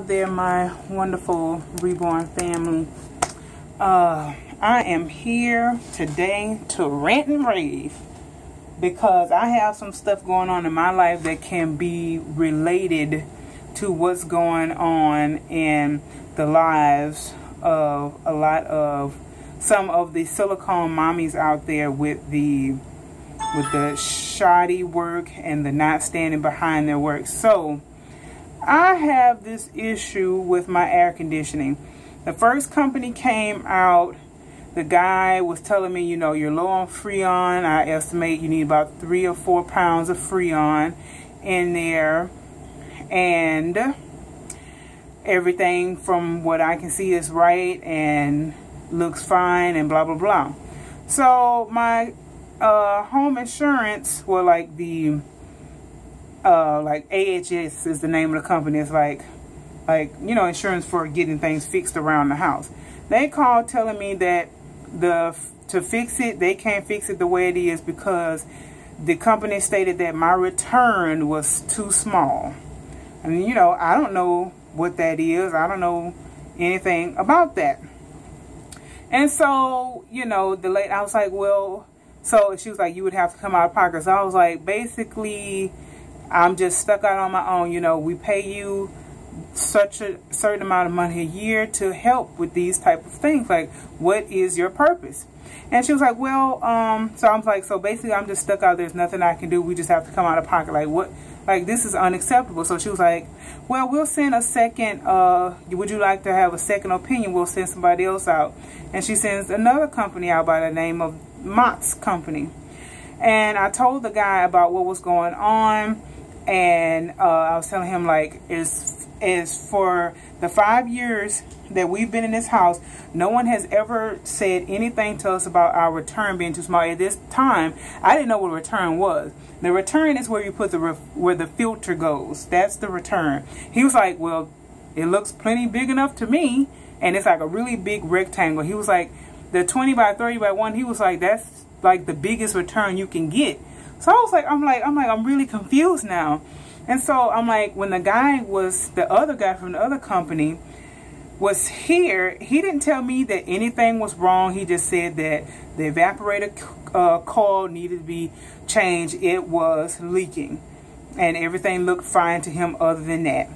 There, my wonderful reborn family. I am here today to rant and rave because I have some stuff going on in my life that can be related to what's going on in the lives of a lot of some of the silicone mommies out there with the shoddy work and the not standing behind their work. So I have this issue with my air conditioning. The first company came out, the guy was telling me, you know, you're low on Freon. I estimate you need about 3 or 4 pounds of Freon in there. And everything from what I can see is right and looks fine and blah, blah, blah. So my home insurance, well, like the like AHS is the name of the company. It's like you know, insurance for getting things fixed around the house. They called telling me that to fix it, they can't fix it the way it is because the company stated that my return was too small. And you know, I don't know what that is. I don't know anything about that. And so, you know, I was like, well, so she was like, you would have to come out of pocket. So I was like, basically, I'm just stuck out on my own. You know, we pay you such a certain amount of money a year to help with these type of things. Like, what is your purpose? And she was like, well, so I was like, so basically I'm just stuck out. There's nothing I can do. We just have to come out of pocket. Like, what? Like, this is unacceptable. So she was like, well, we'll send a second, would you like to have a second opinion? We'll send somebody else out. And she sends another company out by the name of Mott's Company. And I told the guy about what was going on. And I was telling him, like, is for the 5 years that we've been in this house, no one has ever said anything to us about our return being too small. At this time, I didn't know what a return was. The return is where you put where the filter goes. That's the return. He was like, well, it looks plenty big enough to me, and it's like a really big rectangle. He was like, the 20 by 30 by 1, he was like, that's like the biggest return you can get. So I was like, I'm really confused now. And so I'm like, when the other guy from the other company was here, he didn't tell me that anything was wrong. He just said that the evaporator coil needed to be changed. It was leaking. And everything looked fine to him other than that.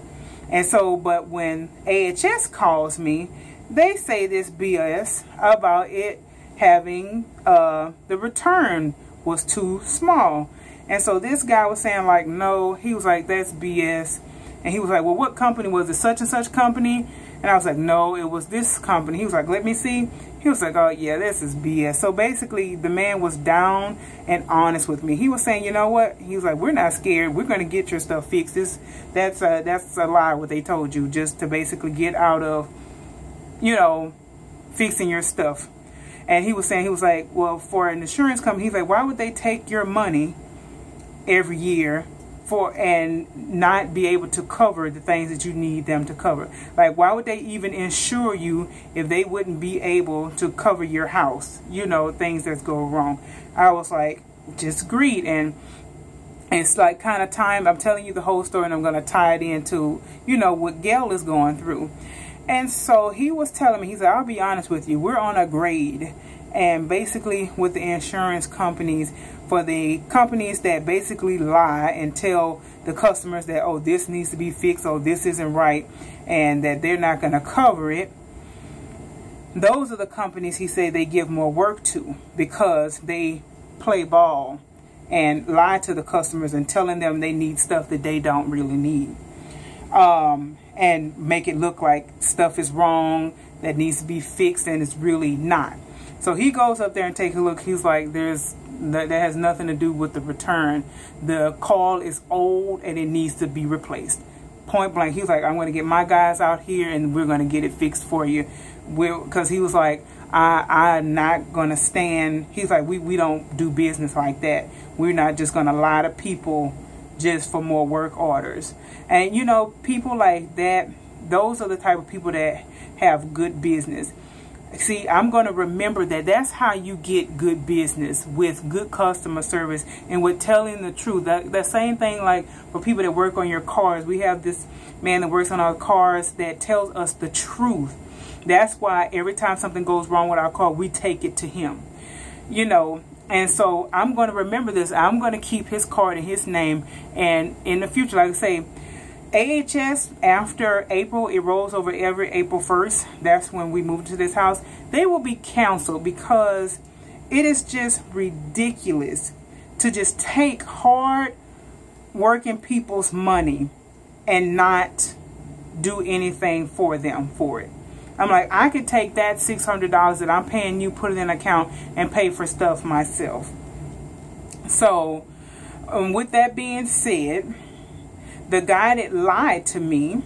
And so, but when AHS calls me, they say this BS about it having the return was too small. And so this guy was saying, like, no. He was like, that's BS. And he was like, well, what company was it? Such and such company? And I was like, no, it was this company. He was like, let me see. He was like, oh yeah, this is BS. So basically the man was down and honest with me. He was saying, you know what? He was like, we're not scared. We're going to get your stuff fixed. That's a lie what they told you, just to basically get out of, you know, fixing your stuff. And he was saying, he was like, well, for an insurance company, he's like, why would they take your money every year and not be able to cover the things that you need them to cover? Like, why would they even insure you if they wouldn't be able to cover your house? You know, things that go wrong. I was like, just greed. And it's like kind of time. I'm telling you the whole story, and I'm going to tie it into, you know, what Gail is going through. And so he was telling me, he said, I'll be honest with you, we're on a grade. And basically with the insurance companies, for the companies that basically lie and tell the customers that, oh, this needs to be fixed, oh, this isn't right, and that they're not going to cover it, those are the companies, he said, they give more work to because they play ball and lie to the customers and telling them they need stuff that they don't really need. And make it look like stuff is wrong that needs to be fixed, and it's really not. So he goes up there and takes a look. He's like, that has nothing to do with the return. The coil is old and it needs to be replaced. Point blank. He's like, I'm going to get my guys out here and we're going to get it fixed for you. Because he was like, I'm not going to stand. He's like, we don't do business like that. We're not just going to lie to people just for more work orders. And you know, people like that, those are the type of people that have good business. See, I'm going to remember that. That's how you get good business, with good customer service and with telling the truth. That same thing like for people that work on your cars. We have this man that works on our cars that tells us the truth. That's why every time something goes wrong with our car, we take it to him. You know, and so I'm going to remember this. I'm going to keep his card in his name. And in the future, like I say, AHS, after April, it rolls over every April 1st. That's when we move to this house. They will be canceled because it is just ridiculous to just take hard working people's money and not do anything for them for it. I'm like, I could take that $600 that I'm paying you, put it in an account, and pay for stuff myself. So, with that being said, the guy that lied to me,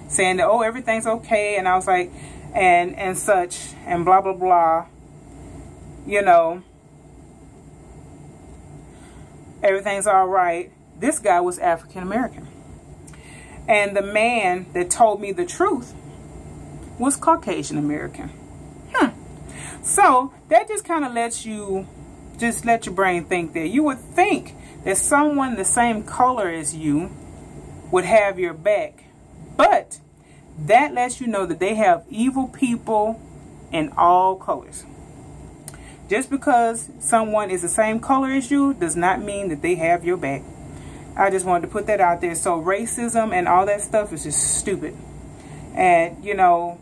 saying that, oh, everything's okay, and I was like, and such, and blah, blah, blah, you know, everything's all right. This guy was African American. And the man that told me the truth was Caucasian American. So that just kind of lets you, just let your brain think that. You would think that someone the same color as you would have your back, but that lets you know that they have evil people in all colors. Just because someone is the same color as you does not mean that they have your back. I just wanted to put that out there. So racism and all that stuff is just stupid. And you know,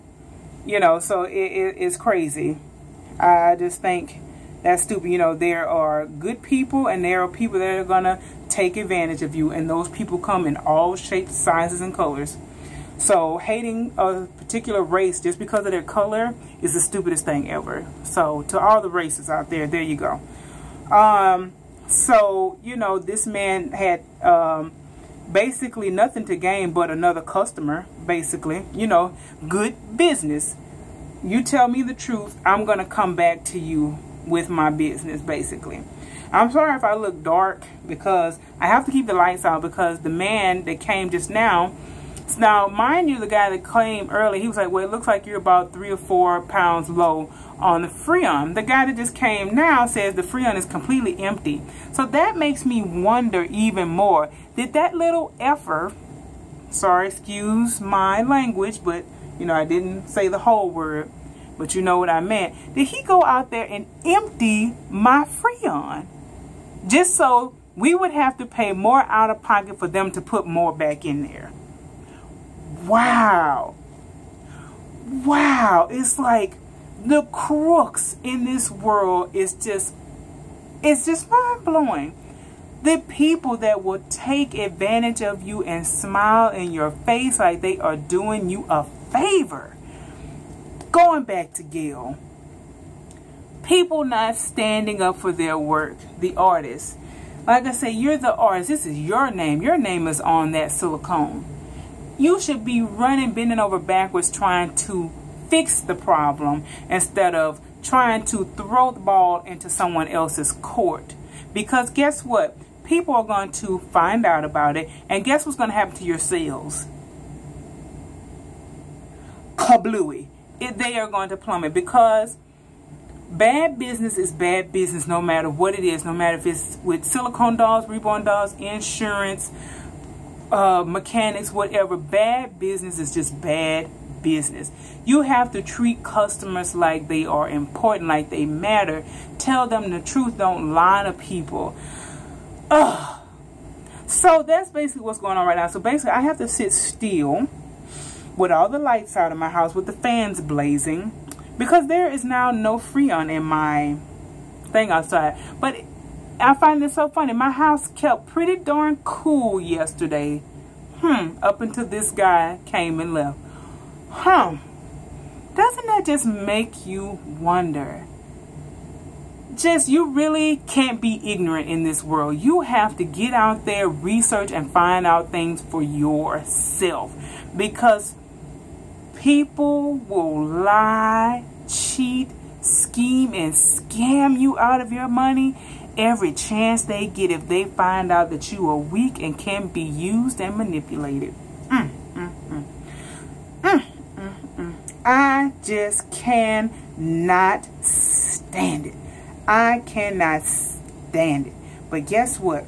so it's crazy. I just think that's stupid. You know, there are good people and there are people that are gonna take advantage of you, and those people come in all shapes, sizes, and colors. So hating a particular race just because of their color is the stupidest thing ever. So to all the races out there, there you go. So, you know, this man had basically nothing to gain but another customer, basically. You know, good business. You tell me the truth, I'm going to come back to you with my business, basically. I'm sorry if I look dark because I have to keep the lights out because the man that came just now, mind you, the guy that came early, he was like, well, it looks like you're about 3 or 4 pounds low on the Freon. The guy that just came now says the Freon is completely empty. So that makes me wonder even more. Did that little effer, sorry, excuse my language, but, you know, I didn't say the whole word, but you know what I meant. Did he go out there and empty my Freon? Just so we would have to pay more out of pocket for them to put more back in there. Wow. Wow. It's like the crooks in this world is just, it's just mind-blowing. The people that will take advantage of you and smile in your face like they are doing you a favor. Going back to Gail. People not standing up for their work. The artists. Like I say, you're the artist. This is your name. Your name is on that silicone. You should be running, bending over backwards, trying to fix the problem instead of trying to throw the ball into someone else's court. Because guess what? People are going to find out about it. And guess what's going to happen to your sales? Kablooey. They are going to plummet because bad business is bad business no matter what it is. No matter if it's with silicone dolls, reborn dolls, insurance, mechanics, whatever. Bad business is just bad business. You have to treat customers like they are important, like they matter. Tell them the truth. Don't lie to people. So that's basically what's going on right now. So basically I have to sit still with all the lights out in my house, with the fans blazing, because there is now no Freon in my thing outside. But I find this so funny. My house kept pretty darn cool yesterday. Up until this guy came and left. Doesn't that just make you wonder? Just, you really can't be ignorant in this world. You have to get out there, research, and find out things for yourself. Because people will lie, cheat, scheme, and scam you out of your money every chance they get if they find out that you are weak and can be used and manipulated. I I just cannot stand it. I cannot stand it. But guess what?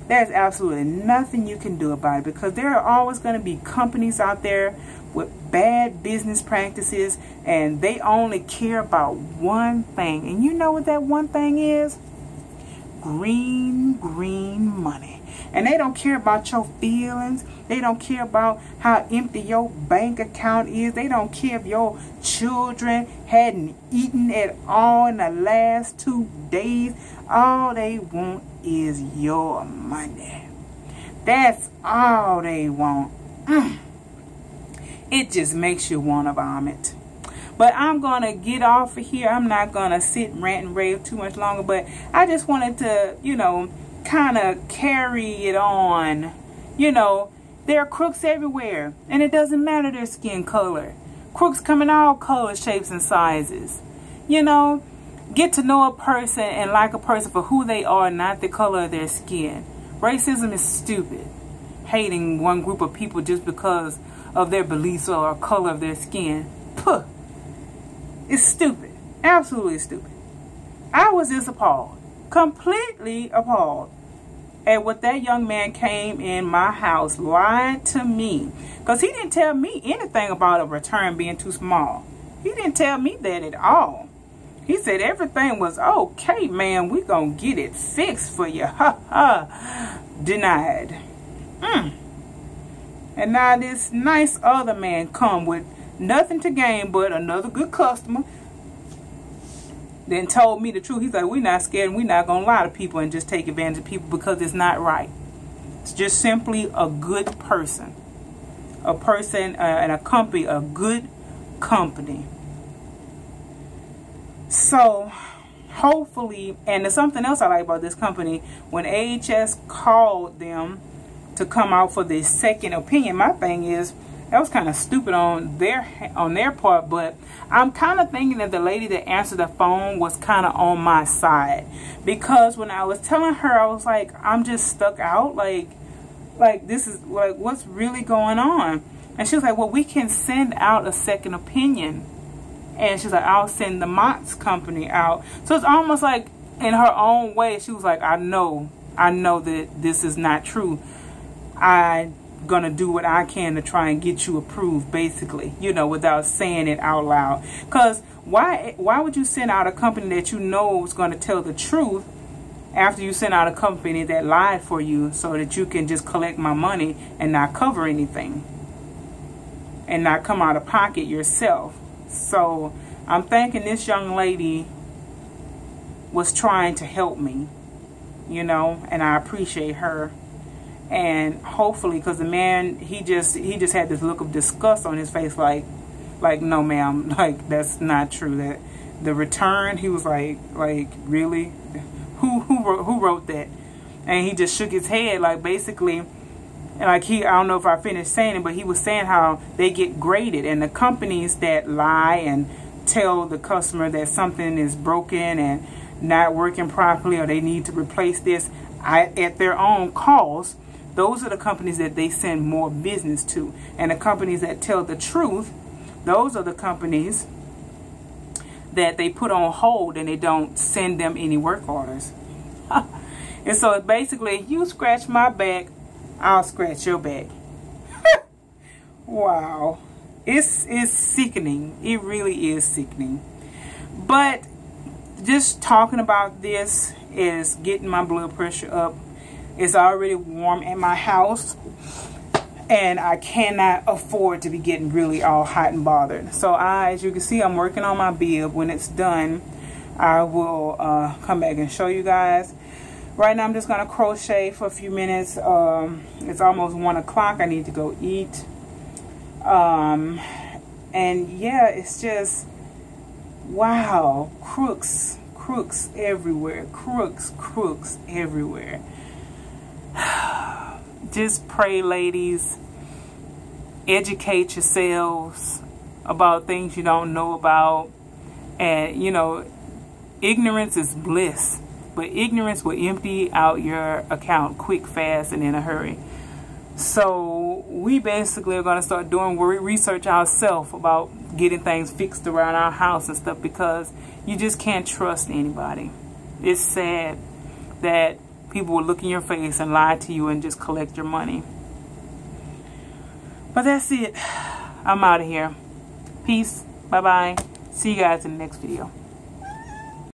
There's absolutely nothing you can do about it, because there are always going to be companies out there with bad business practices, and they only care about one thing. And you know what that one thing is? Green money. And they don't care about your feelings. They don't care about how empty your bank account is. They don't care if your children hadn't eaten at all in the last 2 days. All they want is your money. That's all they want. It just makes you want to vomit. But I'm going to get off of here. I'm not going to sit and rant and rave too much longer. But I just wanted to, you know, kind of carry it on. You know, there are crooks everywhere. And it doesn't matter their skin color. Crooks come in all colors, shapes, and sizes. You know, get to know a person and like a person for who they are, not the color of their skin. Racism is stupid. Hating one group of people just because of their beliefs or color of their skin. Puh. It's stupid. Absolutely stupid. I was just appalled. Completely appalled at what that young man came in my house, lied to me. Because he didn't tell me anything about a return being too small. He didn't tell me that at all. He said everything was okay, man. We gonna get it fixed for you. Ha ha. Denied. And now this nice other man come with nothing to gain but another good customer. Then told me the truth. He's like, we're not scared and we're not going to lie to people and just take advantage of people because it's not right. It's just simply a good person. A person and a company, a good company. So, hopefully, and there's something else I like about this company. When AHS called them to come out for the second opinion, my thing is, that was kind of stupid on their part, but I'm kind of thinking that the lady that answered the phone was kind of on my side, because when I was telling her, I was like, I'm just stuck out, like this is like, what's really going on? And she was like, well, we can send out a second opinion. And she's like, I'll send the Mott's company out. So it's almost like in her own way, she was like, I know that this is not true. I'm gonna do what I can to try and get you approved, basically, you know, without saying it out loud. Because why would you send out a company that you know is going to tell the truth after you send out a company that lied for you, so that you can just collect my money and not cover anything and not come out of pocket yourself? So I'm thinking this young lady was trying to help me, you know, and I appreciate her. And hopefully, because the man, he just had this look of disgust on his face, like no ma'am, like that's not true. That the return, he was like really, who wrote that? And he just shook his head, like basically, like I don't know if I finished saying it, but he was saying how they get graded, and the companies that lie and tell the customer that something is broken and not working properly, or they need to replace this at their own cost. Those are the companies that they send more business to. And the companies that tell the truth, those are the companies that they put on hold and they don't send them any work orders. And so basically, you scratch my back, I'll scratch your back. Wow. It's sickening. It really is sickening. But just talking about this is getting my blood pressure up. It's already warm in my house, and I cannot afford to be getting really all hot and bothered. So as you can see, I'm working on my bib. When it's done, I will come back and show you guys. Right now, I'm just going to crochet for a few minutes. It's almost 1 o'clock. I need to go eat. And yeah, it's just, wow, crooks everywhere. Crooks everywhere. Just pray, ladies. Educate yourselves about things you don't know about. And, you know, ignorance is bliss. But ignorance will empty out your account quick, fast, and in a hurry. So So we basically are going to start doing research ourselves about getting things fixed around our house and stuff, because you just can't trust anybody. It's sad that people will look in your face and lie to you and just collect your money. But that's it. I'm out of here. Peace. Bye-bye. See you guys in the next video.